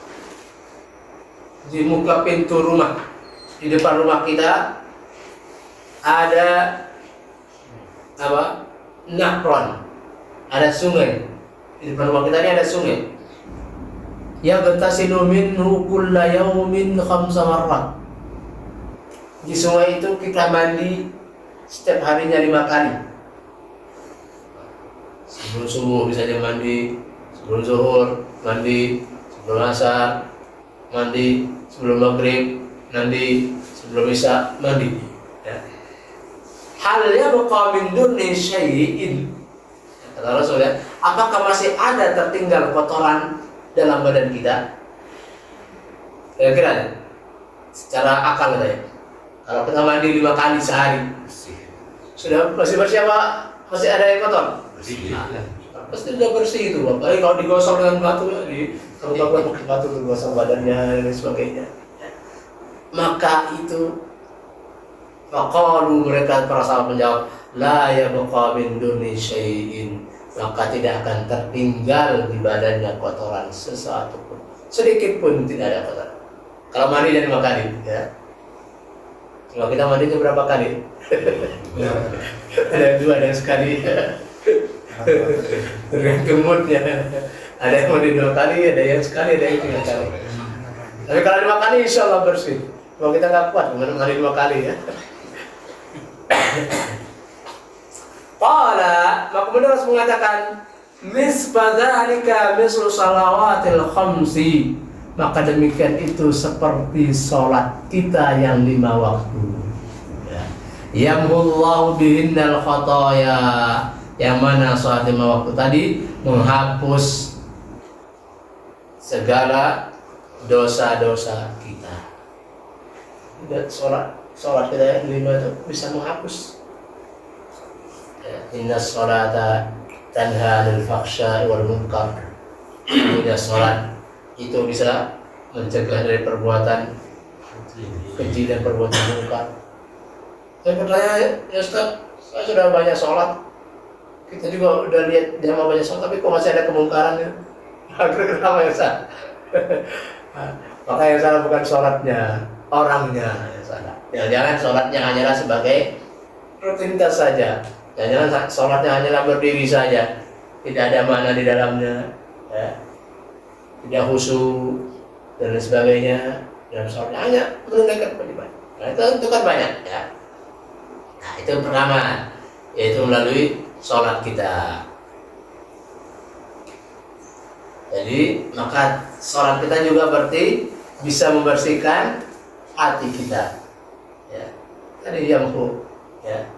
di muka pintu rumah, di depan rumah kita ada apa? Nahron, ada sungai. Di depan rumah kita ini ada sungai. Yaghtasilu minhu kulla yawmin 5 marrat. Di sungai itu kita mandi setiap harinya 5 kali. Sebelum subuh bisa mandi, sebelum zuhur mandi, sebelum asar mandi, sebelum maghrib mandi, sebelum isya mandi. Ya. Hal yabqa min dunni syai'in. Kata Rasul ya, apakah masih ada tertinggal kotoran dalam badan kita? Kira-kira secara akal ya. Kalau kita mandi 5 kali sehari, sudah masih bersih apa? Masih ada yang kotor? Bersih. Pasti sudah bersih itu, apalagi kalau digosok dengan batu ya, kalau pakai batu digosok badannya dan sebagainya. Maka itu faqalu, mereka para sahabat menjawab, la yabqa min duni syai'in, maka tidak akan tertinggal di badannya kotoran sesuatu pun, sedikit pun tidak ada kotoran. Kalau mandi dan 5 kali ya. Kalau kita mandinya berapa kali? Ada yang 2, ada yang sekali. Tergantung moodnya. Ada yang mandi 2 kali, ada yang sekali, ada yang 3 kali. Tapi kalau 5 kali insya Allah bersih. Kalau kita nggak kuat mandi 2 kali ya. Qala, maka kemudian Rasul mengatakan, misbadzalika mislu salawatil khamsi, maka demikian itu seperti sholat kita yang 5 waktu. Yamhullahu bihinnal khataaya, yang mana sholat 5 waktu tadi menghapus segala dosa-dosa kita. Dan sholat kita yang 5 itu bisa menghapus. Inna sholata tanha 'anil fahsya'i wal munkar. Punya sholat itu bisa mencegah dari perbuatan keji dan perbuatan munkar. Saya bertanya, ya Ustaz, saya sudah banyak sholat, kita juga udah lihat dia mau banyak sholat, tapi kok masih ada kemungkaran ya? Kenapa ya Ustaz? Maka yang salah bukan sholatnya, orangnya yang salah. Ya, jangan sholatnya hanyalah sebagai rutinitas saja. Jangan sholatnya hanyalah berdiri saja, tidak ada makna di dalamnya, ya. Tidak khusyuk dan sebagainya. Dalam sholatnya hanya menunaikan kewajiban. Nah, itu kan banyak, ya. Nah, itu pertama, yaitu melalui sholat kita. Jadi maka sholat kita juga berarti bisa membersihkan hati kita, Ya, tadi yamhu. Ya.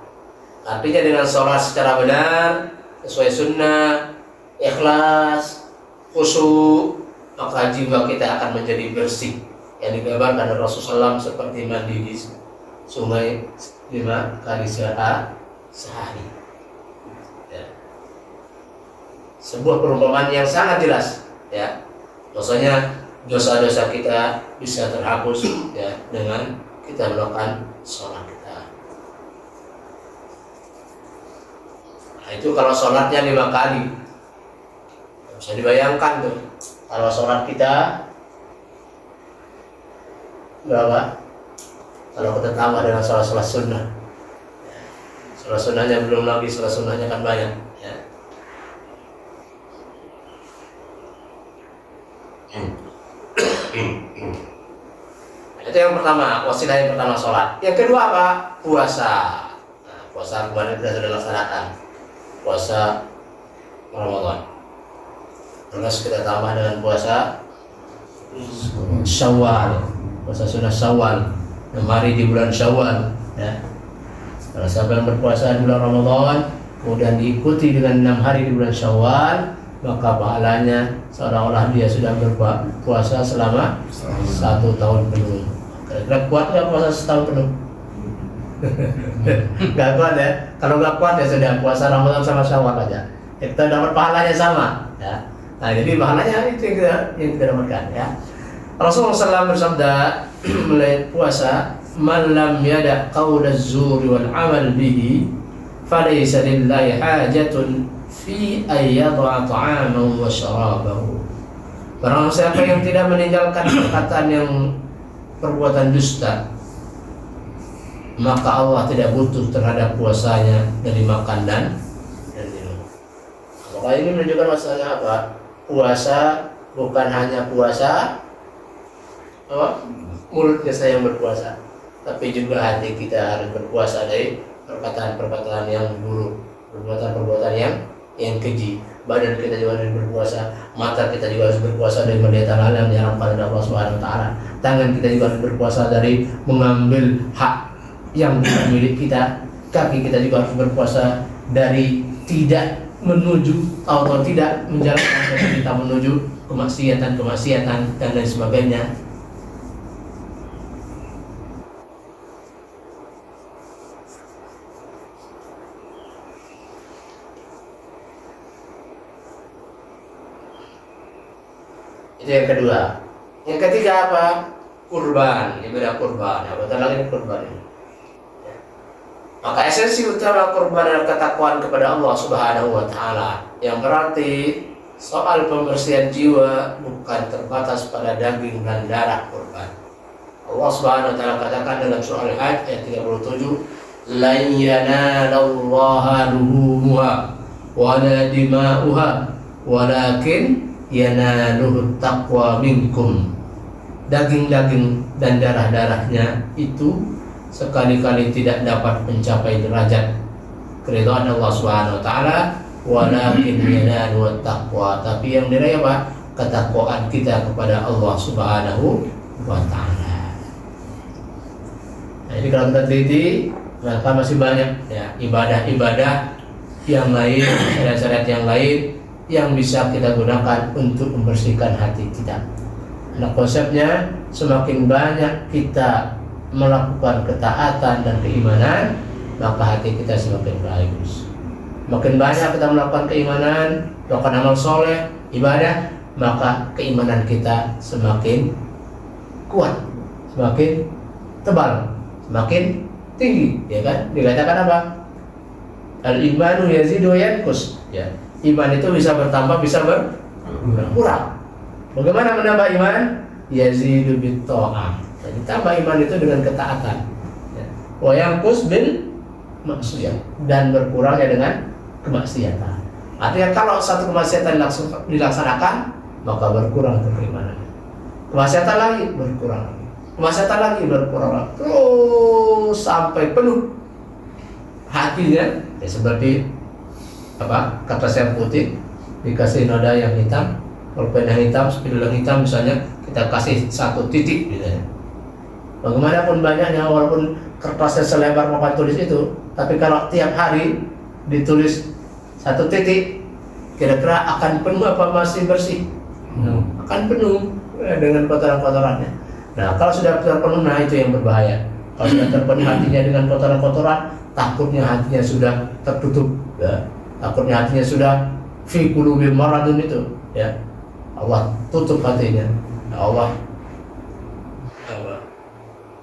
Artinya dengan sholat secara benar, sesuai sunnah, ikhlas, khusyuk, maka jiwa kita akan menjadi bersih. Yang digambarkan oleh Rasulullah SAW seperti mandi di sungai 5 kali sehari. Ya. Sebuah perumpamaan yang sangat jelas. Ya, maksudnya dosa-dosa kita bisa terhapus ya dengan kita melakukan sholat kita. Nah, itu kalau sholatnya 5 kali. Bisa dibayangkan tuh, kalau sholat kita berapa? Kalau kita tambah dengan sholat sunnah, sholat sunnahnya belum lagi, sholat sunnahnya kan banyak. Ya. Itu yang pertama, wasilah yang pertama sholat. Yang kedua apa? Puasa. Nah, puasa kemarin kita sudah laksanakan, puasa Ramadan. Terus kita tambah dengan puasa Syawal, puasa sunnah Syawal, 6 hari di bulan Syawal. Ya. Kalau siapa yang berpuasa di bulan Ramadan, kemudian diikuti dengan 6 hari di bulan Syawal, maka pahalanya seolah-olah dia sudah berpuasa selama 1 tahun penuh. Kira-kira kuat nggak puasa setahun penuh? Nggak kuat ya. Kalau nggak kuat ya sudah puasa Ramadan sama Syawal aja. Kita dapat pahalanya sama. Ya. Nah, jadi pahalanya itu yang kita dapatkan. Ya. Rasulullah SAW bersabda mulai puasa, "Man lam yada' qaula az-zuri wal 'amal bihi, falaysa lillahi hajatun fi ayyadha ta'amahu wa syarabahu." Barang siapa yang tidak meninggalkan perkataan yang perbuatan dusta, maka Allah tidak butuh terhadap puasanya dari makan dan minum. Maka ini menunjukkan masalahnya apa? Puasa bukan hanya puasa mulut kita yang berpuasa, tapi juga hati kita harus berpuasa dari perkataan-perkataan yang buruk, perbuatan-perbuatan yang keji. Badan kita juga harus berpuasa, mata kita juga harus berpuasa dari melihat hal yang diharamkan oleh Allah Subhanahu wa taala. Tangan kita juga harus berpuasa dari mengambil hak yang bukan milik kita. Kaki kita juga harus berpuasa dari tidak menuju atau tidak menjalankan kita menuju kemaksiatan dan lain sebagainya. Itu yang kedua. Yang ketiga apa? Kurban, ibadah kurban. Apa lagi kurban ini? Ya. Maka esensi utama kurban adalah ketakwaan kepada Allah Subhanahu wa taala. Yang berarti soal pembersihan jiwa bukan terbatas pada daging dan darah kurban. Allah Subhanahu wa taala katakan dalam surah Al-Hajj ayat 37, "Lan yanalallaha luhumuha wa la dima'uha, walakin yanaluhu taqwa minkum." Daging-daging dan darah-darahnya itu sekali-kali tidak dapat mencapai derajat keridhaan Allah Subhanahu wa taala, walakin yanaluhu taqwa, tapi yang diraih apa? Ketakwaan kita kepada Allah Subhanahu wa taala. Nah, ini kalau kita teliti, maka masih banyak ya ibadah-ibadah yang lain, syariat-syariat yang lain yang bisa kita gunakan untuk membersihkan hati kita. Nah, konsepnya semakin banyak kita melakukan ketaatan dan keimanan, maka hati kita semakin bagus. Makin banyak kita melakukan keimanan, melakukan amal soleh, ibadah, maka keimanan kita semakin kuat, semakin tebal, semakin tinggi, ya kan? Dikatakan apa? Al-imanu yazidu wa yanqus. Ya. Iman itu bisa bertambah, bisa berkurang. Bagaimana menambah iman? Yazidu bit-tha'ah. Jadi tambah iman itu dengan ketaatan. Ya. Wa yanqus bil maksiyah, dan berkurangnya dengan kemaksiatan. Artinya kalau satu kemaksiatan dilaksanakan, maka berkurang keimanan. Kemaksiatan lagi berkurang lagi. Kemaksiatan lagi berkurang lagi. Terus sampai penuh hatinya, ya seperti apa? Kertas yang putih dikasih noda yang hitam. Kalau pena hitam, spidol yang hitam misalnya, kita kasih 1 titik misalnya. Bagaimanapun banyaknya, walaupun kertasnya selebar papan tulis itu, tapi kalau tiap hari ditulis satu titik, kira-kira akan penuh apa masih bersih? Akan penuh dengan kotoran-kotorannya. Nah, kalau sudah terpenuh, nah itu yang berbahaya. Kalau sudah terpenuh hatinya dengan kotoran-kotoran, takutnya hatinya sudah tertutup, ya. Takutnya hatinya sudah fi qulubi maradun itu, ya. Allah tutup hatinya. Allah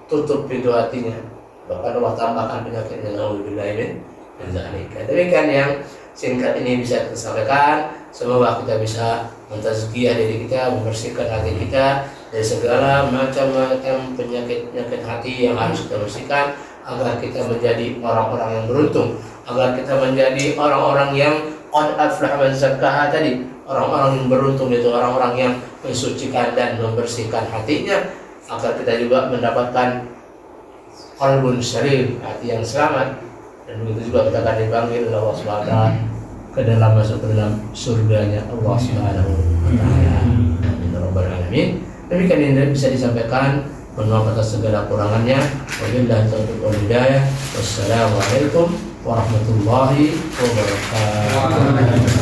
tutup pintu hatinya, bahkan Allah tambahkan penyakitnya. Alhamdulillah min dzalika. Demikian yang singkat ini bisa kita sampaikan. Semoga kita bisa mentazkiyah diri kita, membersihkan hati kita dari segala macam-macam penyakit hati yang harus kita bersihkan, agar kita menjadi orang-orang yang beruntung, agar kita menjadi orang-orang yang qad aflaha man zakkaha tadi. Orang-orang yang beruntung itu orang-orang yang mensucikan dan membersihkan hatinya, agar kita juga mendapatkan qalbun salim, hati yang selamat. Dan begitu juga kita akan dipanggil oleh Allah Subhanahu wa taala ke dalam, masuk ke dalam surganya Allah Subhanahu wa taala. Amin ya rabbal alamin. Demikian yang bisa disampaikan, mohon maaf atas segala kurangannya. Wabillahi taufiq wal hidayah. Wassalamualaikum warahmatullahi wabarakatuh.